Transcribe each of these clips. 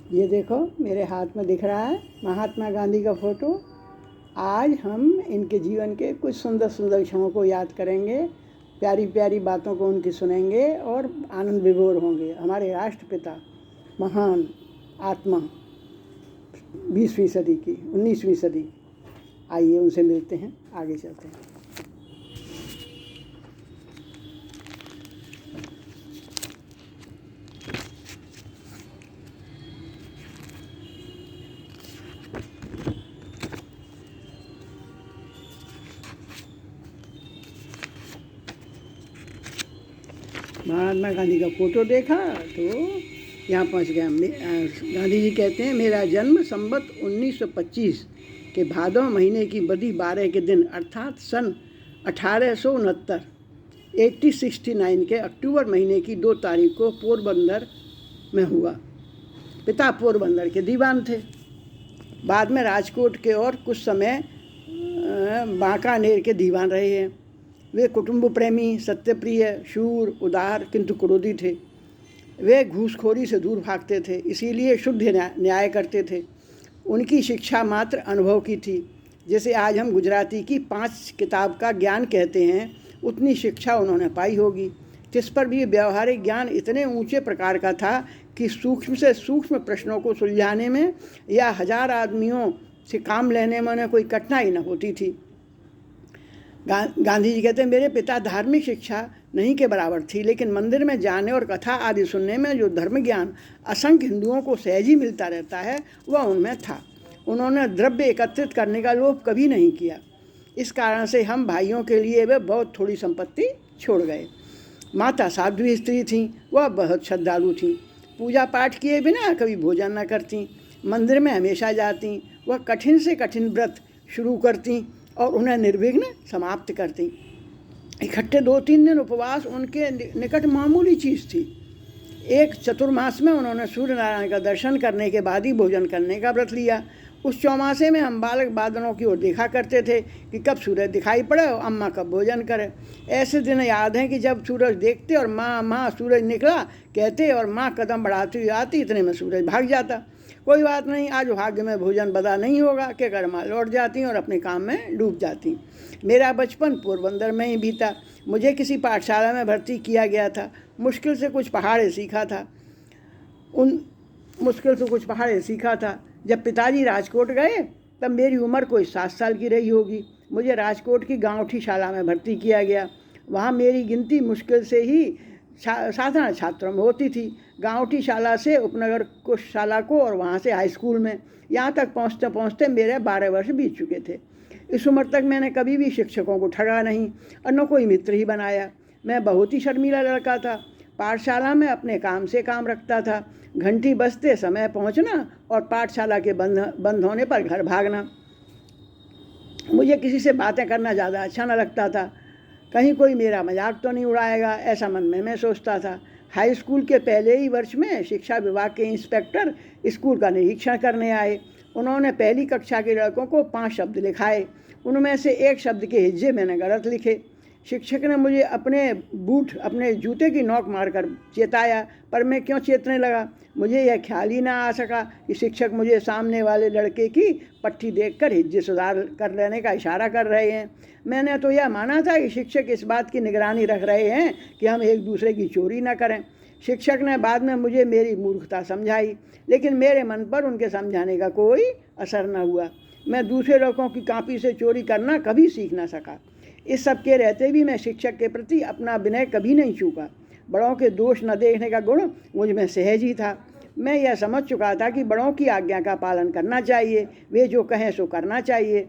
ये देखो मेरे हाथ में दिख रहा है महात्मा गांधी का फोटो। आज हम इनके जीवन के कुछ सुंदर सुंदर क्षणों को याद करेंगे, प्यारी प्यारी बातों को उनकी सुनेंगे और आनंद विभोर होंगे। हमारे राष्ट्रपिता, महान आत्मा, 20वीं सदी की, 19वीं सदी। आइए उनसे मिलते हैं, आगे चलते हैं। महात्मा गांधी का फोटो देखा तो यहाँ पहुँच गया। गांधी जी कहते हैं, मेरा जन्म संवत 1925 के भादव महीने की बदी 12 के दिन अर्थात सन 1869 1869 के अक्टूबर महीने की 2 तारीख को पोरबंदर में हुआ। पिता पोरबंदर के दीवान थे, बाद में राजकोट के और कुछ समय बांकानेर के दीवान रहे हैं। वे कुटुंब प्रेमी, सत्यप्रिय, शूर, उदार किंतु क्रोधी थे। वे घूसखोरी से दूर भागते थे, इसीलिए शुद्ध न्याय करते थे। उनकी शिक्षा मात्र अनुभव की थी। जैसे आज हम गुजराती की 5 किताब का ज्ञान कहते हैं, उतनी शिक्षा उन्होंने पाई होगी। जिस पर भी व्यवहारिक ज्ञान इतने ऊंचे प्रकार का था कि सूक्ष्म से सूक्ष्म प्रश्नों को सुलझाने में या 1000 आदमियों से काम लेने में उन्हें कोई कठिनाई न होती थी। गांधी जी कहते हैं, मेरे पिता धार्मिक शिक्षा नहीं के बराबर थी, लेकिन मंदिर में जाने और कथा आदि सुनने में जो धर्म ज्ञान असंख्य हिंदुओं को सहज ही मिलता रहता है, वह उनमें था। उन्होंने द्रव्य एकत्रित करने का लोभ कभी नहीं किया। इस कारण से हम भाइयों के लिए वे बहुत थोड़ी संपत्ति छोड़ गए। माता साध्वी स्त्री थीं, वह बहुत श्रद्धालु थीं। पूजा पाठ किए बिना कभी भोजन न करती, मंदिर में हमेशा जाती। वह कठिन से कठिन व्रत शुरू करती और उन्हें निर्विघ्न समाप्त करती। इकट्ठे 2-3 दिन उपवास उनके निकट मामूली चीज़ थी। एक चतुर्मास में उन्होंने सूर्य नारायण का दर्शन करने के बाद ही भोजन करने का व्रत लिया। उस चौमासे में हम बालक बादलों की ओर देखा करते थे कि कब सूरज दिखाई पड़े और अम्मा कब भोजन करे। ऐसे दिन याद हैं कि जब सूरज देखते और माँ माँ सूरज निकला कहते और माँ कदम बढ़ाती हुई आती, इतने में सूरज भाग जाता। कोई बात नहीं, आज भाग्य में भोजन बदा नहीं होगा कि कर माँ लौट जाती और अपने काम में डूब जाती। मेरा बचपन पोरबंदर में ही बीता। मुझे किसी पाठशाला में भर्ती किया गया था। मुश्किल से कुछ पहाड़े सीखा था। जब पिताजी राजकोट गए तब मेरी उम्र कोई 7 साल की रही होगी। मुझे राजकोट की गाँवठी शाला में भर्ती किया गया। वहाँ मेरी गिनती मुश्किल से ही साधारण छात्रों में होती थी। गाँवठी शाला से उपनगर को शाला को और वहाँ से हाई स्कूल में, यहाँ तक पहुँचते पहुँचते मेरे 12 वर्ष बीत चुके थे। इस उम्र तक मैंने कभी भी शिक्षकों को ठगा नहीं और न कोई मित्र ही बनाया। मैं बहुत ही शर्मीला लड़का था। पाठशाला में अपने काम से काम रखता था। घंटी बजते समय पहुँचना और पाठशाला के बंद होने पर घर भागना। मुझे किसी से बातें करना ज़्यादा अच्छा न लगता था। कहीं कोई मेरा मजाक तो नहीं उड़ाएगा, ऐसा मन में मैं सोचता था। हाई स्कूल के पहले ही वर्ष में शिक्षा विभाग के इंस्पेक्टर स्कूल का निरीक्षण करने आए। उन्होंने पहली कक्षा के लड़कों को 5 शब्द लिखाए। उनमें से एक शब्द के हिज्जे मैंने गलत लिखे। शिक्षक ने मुझे अपने जूते की नोक मारकर चेताया, पर मैं क्यों चेतने लगा। मुझे यह ख्याल ही ना आ सका कि शिक्षक मुझे सामने वाले लड़के की पट्टी देखकर हिज्जे सुधार कर लेने का इशारा कर रहे हैं। मैंने तो यह माना था कि शिक्षक इस बात की निगरानी रख रहे हैं कि हम एक दूसरे की चोरी न करें। शिक्षक ने बाद में मुझे मेरी मूर्खता समझाई, लेकिन मेरे मन पर उनके समझाने का कोई असर न हुआ। मैं दूसरे लोगों की कॉपी से चोरी करना कभी सीख न सका। इस सब के रहते भी मैं शिक्षक के प्रति अपना विनय कभी नहीं चूका। बड़ों के दोष न देखने का गुण मुझ में सहज ही था। मैं यह समझ चुका था कि बड़ों की आज्ञा का पालन करना चाहिए। वे जो कहें सो करना चाहिए,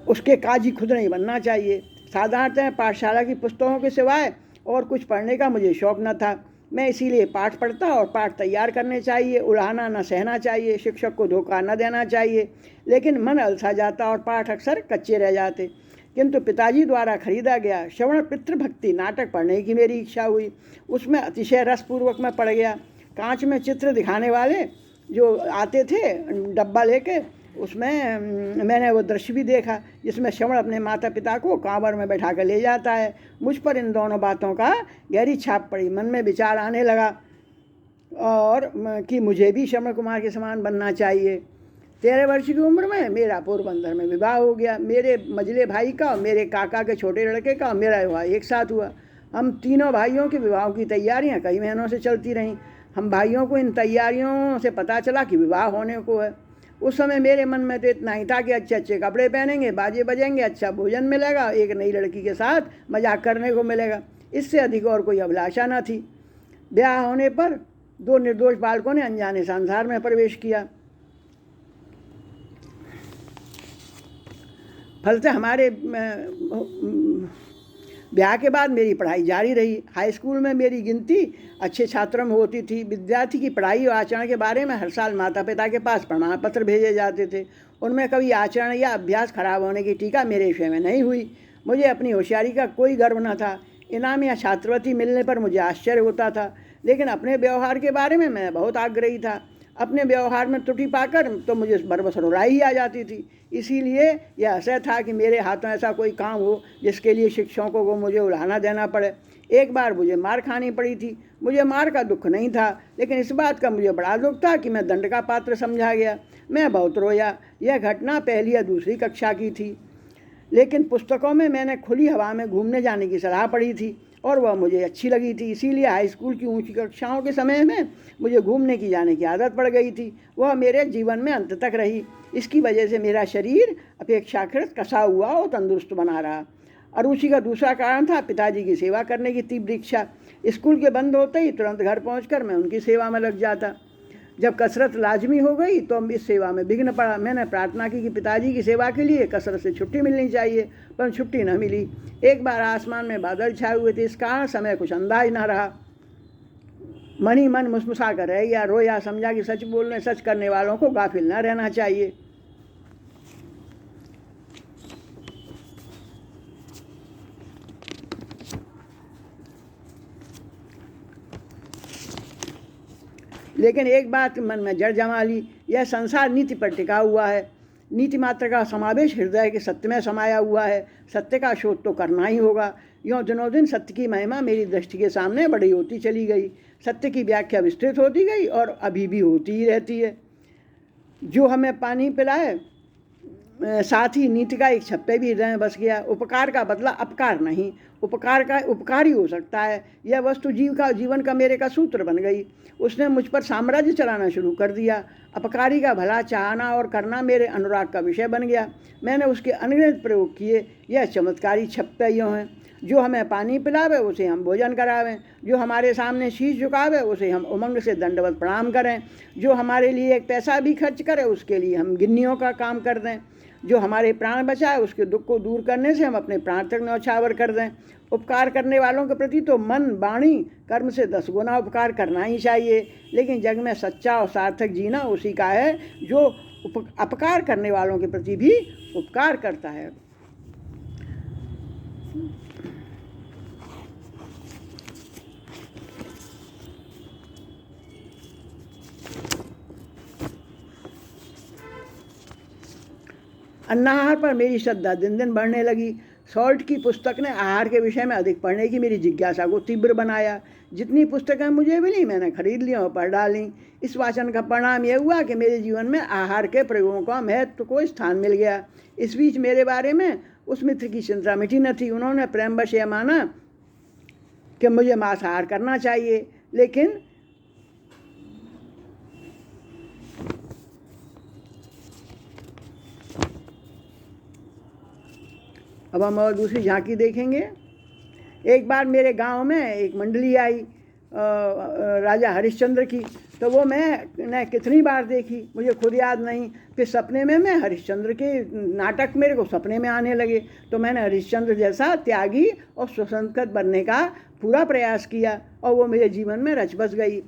उसके काजी खुद नहीं बनना चाहिए। साधारणतः पाठशाला की पुस्तकों के सिवाय और कुछ पढ़ने का मुझे शौक़ न था। मैं इसीलिए पाठ पढ़ता और पाठ तैयार करने चाहिए। उड़ाना न सहना चाहिए, शिक्षक को धोखा न देना चाहिए। लेकिन मन अलसा जाता और पाठ अक्सर कच्चे रह जाते। किंतु पिताजी द्वारा खरीदा गया श्रवण पितृभक्ति नाटक पढ़ने की मेरी इच्छा हुई। उसमें अतिशय रसपूर्वक मैं पढ़ गया। कांच में चित्र दिखाने वाले जो आते थे डब्बा लेके, उसमें मैंने वो दृश्य भी देखा जिसमें श्रवण अपने माता पिता को कांवर में बैठा कर ले जाता है। मुझ पर इन दोनों बातों का गहरी छाप पड़ी। मन में विचार आने लगा, और कि मुझे भी श्रवण कुमार के समान बनना चाहिए। 13 वर्ष की उम्र में मेरा पोरबंदर में विवाह हो गया। मेरे मझले भाई का और मेरे काका के छोटे लड़के का और मेरा विवाह एक साथ हुआ। हम तीनों भाइयों के विवाह की तैयारियां कई महीनों से चलती रहीं। हम भाइयों को इन तैयारियों से पता चला कि विवाह होने को है। उस समय मेरे मन में तो इतना ही था कि अच्छे अच्छे कपड़े पहनेंगे, बाजे बजेंगे, अच्छा भोजन मिलेगा, एक नई लड़की के साथ मजाक करने को मिलेगा। इससे अधिक और कोई अभिलाषा न थी। ब्याह होने पर 2 निर्दोष बालकों ने अनजाने संसार में प्रवेश किया। फलतः हमारे ब्याह के बाद मेरी पढ़ाई जारी रही। हाई स्कूल में मेरी गिनती अच्छे छात्रों में होती थी। विद्यार्थी की पढ़ाई और आचरण के बारे में हर साल माता पिता के पास प्रमाण पत्र भेजे जाते थे। उनमें कभी आचरण या अभ्यास खराब होने की टीका मेरे विषय में नहीं हुई। मुझे अपनी होशियारी का कोई गर्व न था। इनाम या छात्रवृत्ति मिलने पर मुझे आश्चर्य होता था, लेकिन अपने व्यवहार के बारे में मैं बहुत आग्रही था। अपने व्यवहार में त्रुटि पाकर तो मुझे बरबस रुलाई ही आ जाती थी। इसीलिए यह असह्य था कि मेरे हाथों ऐसा कोई काम हो जिसके लिए शिक्षकों को मुझे उलाहना देना पड़े। एक बार मुझे मार खानी पड़ी थी। मुझे मार का दुख नहीं था, लेकिन इस बात का मुझे बड़ा दुख था कि मैं दंड का पात्र समझा गया। मैं बहुत रोया। यह घटना पहली या दूसरी कक्षा की थी, लेकिन पुस्तकों में मैंने खुली हवा में घूमने जाने की सलाह पढ़ी थी और वह मुझे अच्छी लगी थी। इसीलिए हाई स्कूल की ऊंची कक्षाओं के समय में मुझे घूमने की जाने की आदत पड़ गई थी। वह मेरे जीवन में अंत तक रही। इसकी वजह से मेरा शरीर अपेक्षाकृत कसा हुआ और तंदुरुस्त बना रहा। अरुचि का दूसरा कारण था पिताजी की सेवा करने की तीव्र इच्छा। स्कूल के बंद होते ही तुरंत घर पहुंचकर मैं उनकी सेवा में लग जाता। जब कसरत लाजमी हो गई तो इस सेवा में विघ्न पड़ा। मैंने प्रार्थना की कि पिताजी की सेवा के लिए कसरत से छुट्टी मिलनी चाहिए, पर छुट्टी न मिली। एक बार आसमान में बादल छाए हुए थे, इस कारण समय कुछ अंदाज न रहा। मन ही मन मुस्मुसा कर रह गया, रोया। समझा कि सच करने वालों को गाफिल न रहना चाहिए। लेकिन एक बात मन में जड़ जमा ली, यह संसार नीति पर टिका हुआ है। नीति मात्र का समावेश हृदय के सत्य में समाया हुआ है। सत्य का शोध तो करना ही होगा। यूँ दिनों दिन सत्य की महिमा मेरी दृष्टि के सामने बड़ी होती चली गई। सत्य की व्याख्या विस्तृत होती गई और अभी भी होती ही रहती है। जो हमें पानी पिलाए, साथ ही नीति का एक छप्पे भी हृदय में बस गया। उपकार का बदला अपकार नहीं, उपकार का उपकार ही हो सकता है। यह वस्तु जीवन का मेरे का सूत्र बन गई। उसने मुझ पर साम्राज्य चलाना शुरू कर दिया। अपकारी का भला चाहना और करना मेरे अनुराग का विषय बन गया। मैंने उसके अनगिनत प्रयोग किए। यह चमत्कारी छप्पे यूँ हैं। जो हमें पानी पिलावे उसे हम भोजन करावें, जो हमारे सामने शीश झुकावे उसे हम उमंग से दंडवत प्रणाम करें, जो हमारे लिए एक पैसा भी खर्च करे उसके लिए हम गिन्नियों का काम कर दें, जो हमारे प्राण बचाए उसके दुख को दूर करने से हम अपने प्राण तक न्यौछावर कर दें। उपकार करने वालों के प्रति तो मन, वाणी, कर्म से 10 गुना उपकार करना ही चाहिए। लेकिन जग में सच्चा और सार्थक जीना उसी का है जो अपकार करने वालों के प्रति भी उपकार करता है। अन्नाहार पर मेरी श्रद्धा दिन दिन बढ़ने लगी। सॉल्ट की पुस्तक ने आहार के विषय में अधिक पढ़ने की मेरी जिज्ञासा को तीव्र बनाया। जितनी पुस्तकें मुझे मिली मैंने खरीद ली और पढ़ डाली। इस वाचन का परिणाम यह हुआ कि मेरे जीवन में आहार के प्रयोगों का महत्व को स्थान मिल गया। इस बीच मेरे बारे में उस मित्र की चिंता मिटी न थी। उन्होंने प्रेमवश यह माना कि मुझे मांसाहार करना चाहिए, लेकिन अब हम और दूसरी झांकी देखेंगे। एक बार मेरे गांव में एक मंडली आई राजा हरिश्चंद्र की, तो वो मैंने कितनी बार देखी मुझे खुद याद नहीं। फिर सपने में मैं हरिश्चंद्र के नाटक मेरे को सपने में आने लगे, तो मैंने हरिश्चंद्र जैसा त्यागी और सुसंस्कृत बनने का पूरा प्रयास किया और वो मेरे जीवन में रच बस गई।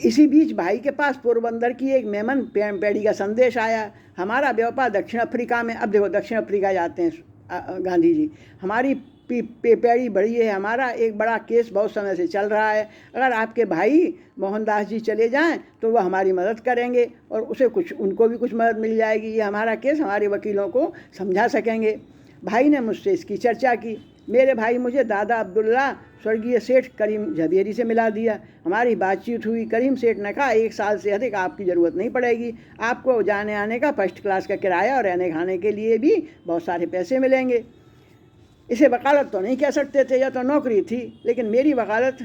इसी बीच भाई के पास पोरबंदर की एक मेमन पेड़ी का संदेश आया। हमारा व्यापार दक्षिण अफ्रीका में, अब देखो दक्षिण अफ्रीका जाते हैं गांधी जी, हमारी पेड़ी बड़ी है। हमारा एक बड़ा केस बहुत समय से चल रहा है। अगर आपके भाई मोहनदास जी चले जाएं तो वह हमारी मदद करेंगे और उनको भी कुछ मदद मिल जाएगी। ये हमारा केस हमारे वकीलों को समझा सकेंगे। भाई ने मुझसे इसकी चर्चा की। मेरे भाई मुझे दादा अब्दुल्ला स्वर्गीय सेठ करीम झवेरी से मिला दिया। हमारी बातचीत हुई। करीम सेठ ने कहा, 1 साल से अधिक आपकी ज़रूरत नहीं पड़ेगी। आपको जाने आने का फर्स्ट क्लास का किराया और रहने खाने के लिए भी बहुत सारे पैसे मिलेंगे। इसे वकालत तो नहीं कह सकते थे, यह तो नौकरी थी, लेकिन मेरी वकालत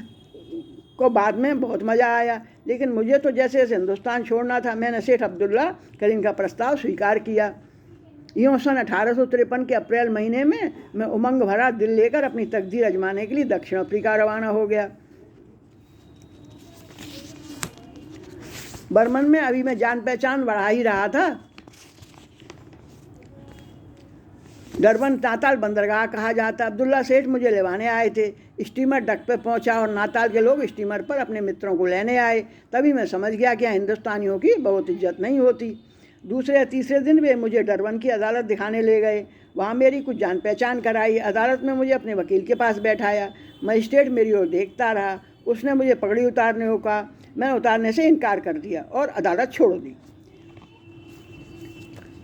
को बाद में बहुत मज़ा आया। लेकिन मुझे तो जैसे जैसे हिंदुस्तान छोड़ना था, मैंने सेठ अब्दुल्ला करीम का प्रस्ताव स्वीकार किया। यूँ सन 1853 के अप्रैल महीने में मैं उमंग भरा दिल लेकर अपनी तकदीर आजमाने के लिए दक्षिण अफ्रीका रवाना हो गया। बर्मन में अभी मैं जान पहचान बढ़ा ही रहा था। डरबन नाताल बंदरगाह कहा जाता। अब्दुल्ला सेठ मुझे लेवाने आए थे। स्टीमर डक पे पहुंचा और नाताल के लोग स्टीमर पर अपने मित्रों को लेने आए। तभी मैं समझ गया कि हिंदुस्तानियों की बहुत इज्जत नहीं होती। दूसरे या तीसरे दिन वे मुझे डरबन की अदालत दिखाने ले गए। वहाँ मेरी कुछ जान पहचान कराई। अदालत में मुझे अपने वकील के पास बैठाया। मजिस्ट्रेट मेरी ओर देखता रहा। उसने मुझे पगड़ी उतारने को कहा। मैं उतारने से इनकार कर दिया और अदालत छोड़ दी।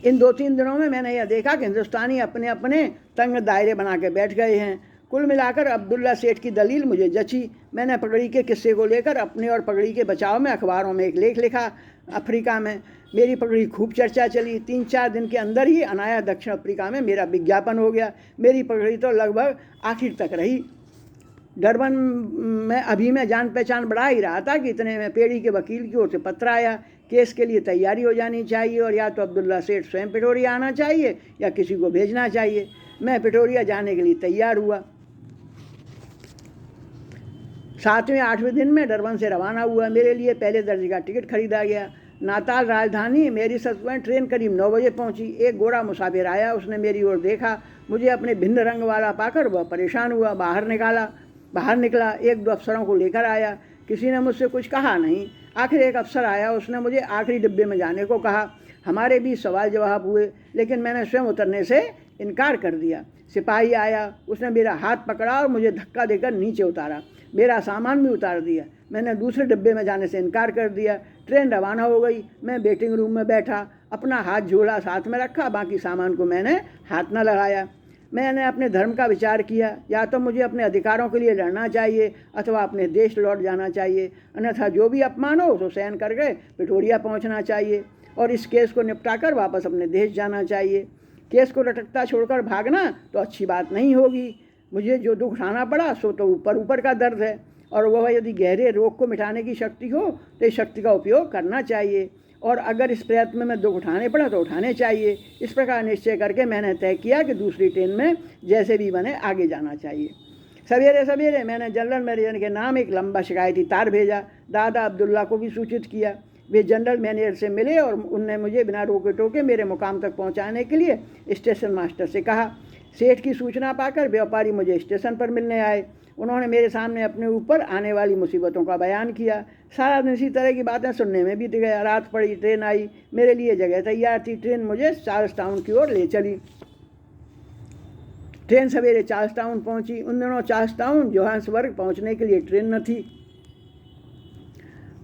इन 2-3 दिनों में मैंने यह देखा कि हिंदुस्तानी अपने अपने तंग दायरे बना के बैठ गए हैं। कुल मिलाकर अब्दुल्ला सेठ की दलील मुझे जची। मैंने पगड़ी के किस्से को लेकर अपने और पगड़ी के बचाव में अखबारों में एक लेख लिखा। अफ्रीका में मेरी पगड़ी खूब चर्चा चली। 3-4 दिन के अंदर ही अनाया दक्षिण अफ्रीका में मेरा विज्ञापन हो गया। मेरी पगड़ी तो लगभग आखिर तक रही। डरबन में अभी मैं जान पहचान बढ़ा ही रहा था कि इतने में पेड़ी के वकील की ओर से पत्र आया। केस के लिए तैयारी हो जानी चाहिए और या तो अब्दुल्ला सेठ स्वयं पिटोरिया आना चाहिए या किसी को भेजना चाहिए। मैं पिटोरिया जाने के लिए तैयार हुआ। 7वें-8वें दिन में डरबन से रवाना हुआ। मेरे लिए पहले दर्जे का टिकट खरीदा गया। नाताल राजधानी मेरी में ट्रेन करीब 9 बजे पहुंची। एक गोरा मुसाफिर आया। उसने मेरी ओर देखा। मुझे अपने भिन्न रंग वाला पाकर वह परेशान हुआ। बाहर निकला। 1-2 अफसरों को लेकर आया। किसी ने मुझसे कुछ कहा नहीं। आखिर एक अफसर आया। उसने मुझे आखिरी डिब्बे में जाने को कहा। हमारे भी सवाल जवाब हुए, लेकिन मैंने स्वयं उतरने से इनकार कर दिया। सिपाही आया। उसने मेरा हाथ पकड़ा और मुझे धक्का देकर नीचे उतारा। मेरा सामान भी उतार दिया। मैंने दूसरे डिब्बे में जाने से इनकार कर दिया। ट्रेन रवाना हो गई। मैं वेटिंग रूम में बैठा। अपना हाथ झोला साथ में रखा। बाकी सामान को मैंने हाथ न लगाया। मैंने अपने धर्म का विचार किया। या तो मुझे अपने अधिकारों के लिए लड़ना चाहिए अथवा अपने देश लौट जाना चाहिए, अन्यथा जो भी अपमान हो उसको सहन करके पिटोरिया पहुंचना चाहिए और इस केस को निपटाकर वापस अपने देश जाना चाहिए। केस को लटकता छोड़कर भागना तो अच्छी बात नहीं होगी। मुझे जो दुख उठाना पड़ा सो तो ऊपर ऊपर का दर्द है, और वह यदि गहरे रोग को मिटाने की शक्ति हो तो इस शक्ति का उपयोग करना चाहिए, और अगर इस प्रयत्न में दुख उठाने पड़ा तो उठाने चाहिए। इस प्रकार निश्चय करके मैंने तय किया कि दूसरी ट्रेन में जैसे भी बने आगे जाना चाहिए। सवेरे सवेरे मैंने जनरल मैनेजर के नाम एक लंबा शिकायती तार भेजा। दादा अब्दुल्ला को भी सूचित किया। वे जनरल मैनेजर से मिले और उनने मुझे बिना रोके टोके मेरे मुकाम तक पहुंचाने के लिए स्टेशन मास्टर से कहा। सेठ की सूचना पाकर व्यापारी मुझे स्टेशन पर मिलने आए। उन्होंने मेरे सामने अपने ऊपर आने वाली मुसीबतों का बयान किया। सारा दिन इसी तरह की बातें सुनने में बीत गया। रात पड़ी, ट्रेन आई। मेरे लिए जगह तैयार थी। ट्रेन मुझे चार्ल्स टाउन की ओर ले चली। ट्रेन सवेरे चार्ल्स टाउन पहुंची। उन दिनों चार्ल्स टाउन जोहान्सबर्ग पहुंचने के लिए ट्रेन न थी,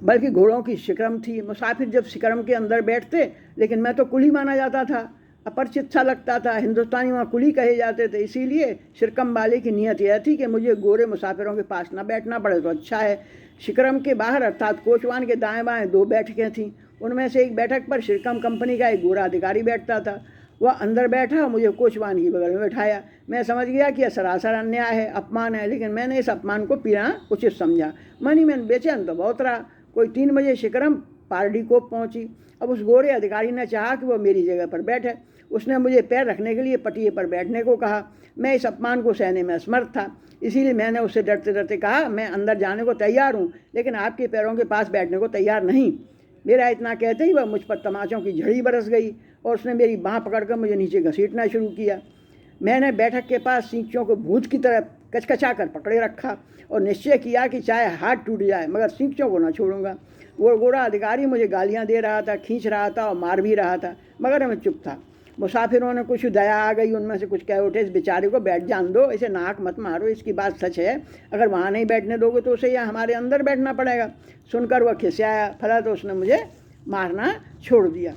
बल्कि घोड़ों की शिकरम थी। मुसाफिर जब शिकरम के अंदर बैठते, लेकिन मैं तो कुली माना जाता था। अपरिचित सा लगता था। हिंदुस्तानी वहाँ कुली कहे जाते थे। इसीलिए शिकरम वाले की नीयत यह थी कि मुझे गोरे मुसाफिरों के पास न बैठना पड़े तो अच्छा है। शिकरम के बाहर अर्थात कोचवान के दाएं बाएं 2 बैठकें थीं। उनमें से एक बैठक पर शिकरम कंपनी का एक गोरा अधिकारी बैठता था। वह अंदर बैठा और मुझे कोचवान की बगल में बैठाया। मैं समझ गया कि यह सरासर अन्याय है, अपमान है, लेकिन मैंने इस अपमान को पीना उचित समझा। मनी मैन बेचैन तो बहुत रहा। कोई 3 बजे शिकरम पारडीकोप पहुंची। अब उस गोरे अधिकारी ने चाहा कि वह मेरी जगह पर बैठे। उसने मुझे पैर रखने के लिए पटिए पर बैठने को कहा। मैं इस अपमान को सहने में असमर्थ था, इसीलिए मैंने उससे डरते डरते कहा, मैं अंदर जाने को तैयार हूँ, लेकिन आपके पैरों के पास बैठने को तैयार नहीं। मेरा इतना कहते ही वह मुझ पर तमाचों की झड़ी बरस गई और उसने मेरी बाँह पकड़कर मुझे नीचे घसीटना शुरू किया। मैंने बैठक के पास सींचों को भूत की तरह कचकचा कर पकड़े रखा और निश्चय किया कि चाहे हाथ टूट जाए मगर सींचों को न छोड़ूंगा। वो गोरा अधिकारी मुझे गालियाँ दे रहा था, खींच रहा था और मार भी रहा था, मगर मैं चुप था। मुसाफिरों ने कुछ दया आ गई। उनमें से कुछ कह उठे, इस बेचारे को बैठ जान दो, इसे नाक मत मारो, इसकी बात सच है। अगर वहाँ नहीं बैठने दोगे तो उसे यहाँ हमारे अंदर बैठना पड़ेगा। सुनकर वह खिसियाया। फला तो उसने मुझे मारना छोड़ दिया।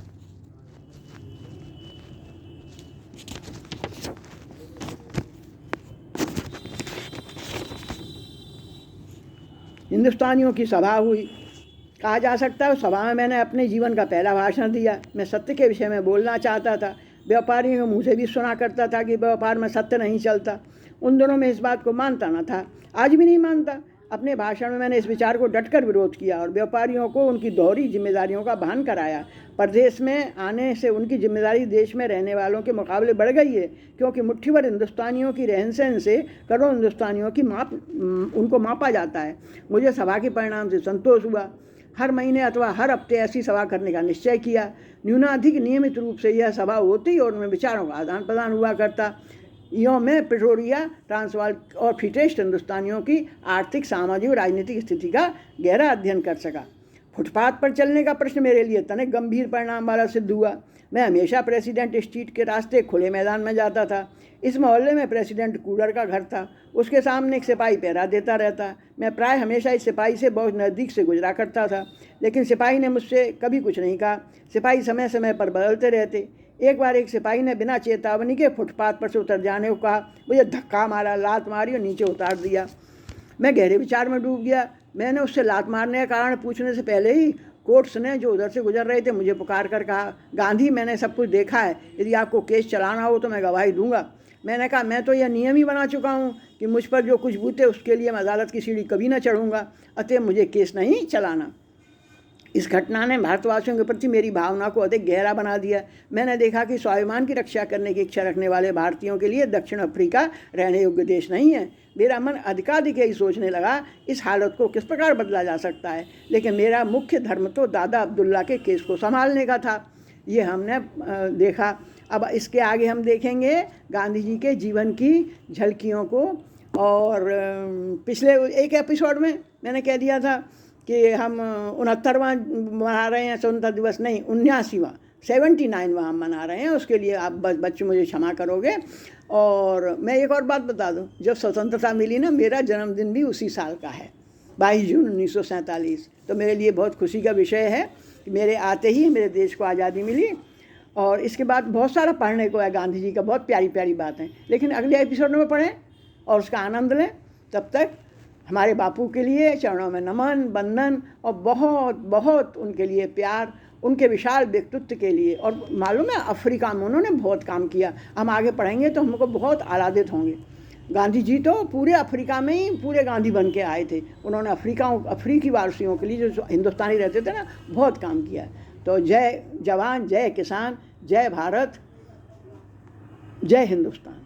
हिंदुस्तानियों की सभा हुई। कहा जा सकता है उस सभा में मैंने अपने जीवन का पहला भाषण दिया। मैं सत्य के विषय में बोलना चाहता था। व्यापारियों के मुँह से भी सुना करता था कि व्यापार में सत्य नहीं चलता। उन दिनों में इस बात को मानता न था, आज भी नहीं मानता। अपने भाषण में मैंने इस विचार को डटकर विरोध किया और व्यापारियों को उनकी दोहरी जिम्मेदारियों का भान कराया। प्रदेश में आने से उनकी जिम्मेदारी देश में रहने वालों के मुकाबले बढ़ गई है, क्योंकि मुट्ठी भर हिंदुस्तानियों की रहन सहन से करोड़ों हिंदुस्तानियों की उनको मापा जाता है। मुझे सभा के परिणाम से संतोष हुआ। हर महीने अथवा हर हफ्ते ऐसी सभा करने का निश्चय किया। न्यूनाधिक नियमित रूप से यह सभा होती और उनमें विचारों का आदान प्रदान हुआ करता। यों में प्रिटोरिया, ट्रांसवाल और फिटेस्ट हिंदुस्तानियों की आर्थिक, सामाजिक और राजनीतिक स्थिति का गहरा अध्ययन कर सका। फुटपाथ पर चलने का प्रश्न मेरे लिए तनिक गंभीर परिणाम वाला सिद्ध हुआ। मैं हमेशा प्रेसिडेंट स्ट्रीट के रास्ते खुले मैदान में जाता था। इस मोहल्ले में प्रेसिडेंट कूलर का घर था। उसके सामने एक सिपाही पहरा देता रहता। मैं प्राय हमेशा इस सिपाही से बहुत नज़दीक से गुजरा करता था, लेकिन सिपाही ने मुझसे कभी कुछ नहीं कहा। सिपाही समय समय पर बदलते रहते। एक बार एक सिपाही ने बिना चेतावनी के फुटपाथ पर से उतर जाने को कहा। मुझे धक्का मारा, लात मारी और नीचे उतार दिया। मैं गहरे विचार में डूब गया। मैंने उससे लात मारने का कारण पूछने से पहले ही कोर्ट्स ने, जो उधर से गुजर रहे थे, मुझे पुकार कर कहा, गांधी, मैंने सब कुछ देखा है, यदि आपको केस चलाना हो तो मैं गवाही दूंगा। मैंने कहा, मैं तो यह नियम ही बना चुका हूँ कि मुझ पर जो कुछ बूते उसके लिए मैं अदालत की सीढ़ी कभी न चढ़ूँगा, अतः मुझे केस नहीं चलाना। इस घटना ने भारतवासियों के प्रति मेरी भावना को अधिक गहरा बना दिया। मैंने देखा कि स्वाभिमान की रक्षा करने की इच्छा रखने वाले भारतीयों के लिए दक्षिण अफ्रीका रहने योग्य देश नहीं है। मेरा मन अधिकाधिक यही सोचने लगा, इस हालत को किस प्रकार बदला जा सकता है। लेकिन मेरा मुख्य धर्म तो दादा अब्दुल्ला के केस को संभालने का था। ये हमने देखा। अब इसके आगे हम देखेंगे गांधी जी के जीवन की झलकियों को। और पिछले एक एपिसोड में मैंने कह दिया था कि हम 69वां मना रहे हैं स्वतंत्रता दिवस, नहीं 79वां 79वां हम मना रहे हैं। उसके लिए आप बच्चे मुझे क्षमा करोगे। और मैं एक और बात बता दूं, जब स्वतंत्रता मिली ना, मेरा जन्मदिन भी उसी साल का है, 22 जून 1947। तो मेरे लिए बहुत खुशी का विषय है कि मेरे आते ही मेरे देश को आज़ादी मिली। और इसके बाद बहुत सारा पढ़ने को है गांधी जी का, बहुत प्यारी प्यारी बातें। लेकिन अगले एपिसोड में पढ़ें और उसका आनंद लें। तब तक हमारे बापू के लिए चरणों में नमन, बंदन और बहुत बहुत उनके लिए प्यार, उनके विशाल व्यक्तित्व के लिए। और मालूम है, अफ्रीका में उन्होंने बहुत काम किया। हम आगे पढ़ेंगे तो हमको बहुत आह्लादित होंगे। गांधी जी तो पूरे अफ्रीका में ही पूरे गांधी बन के आए थे। उन्होंने अफ्रीकी वासियों के लिए, जो हिंदुस्तानी रहते थे ना, बहुत काम किया। तो जय जवान, जय किसान, जय भारत, जय हिंदुस्तान।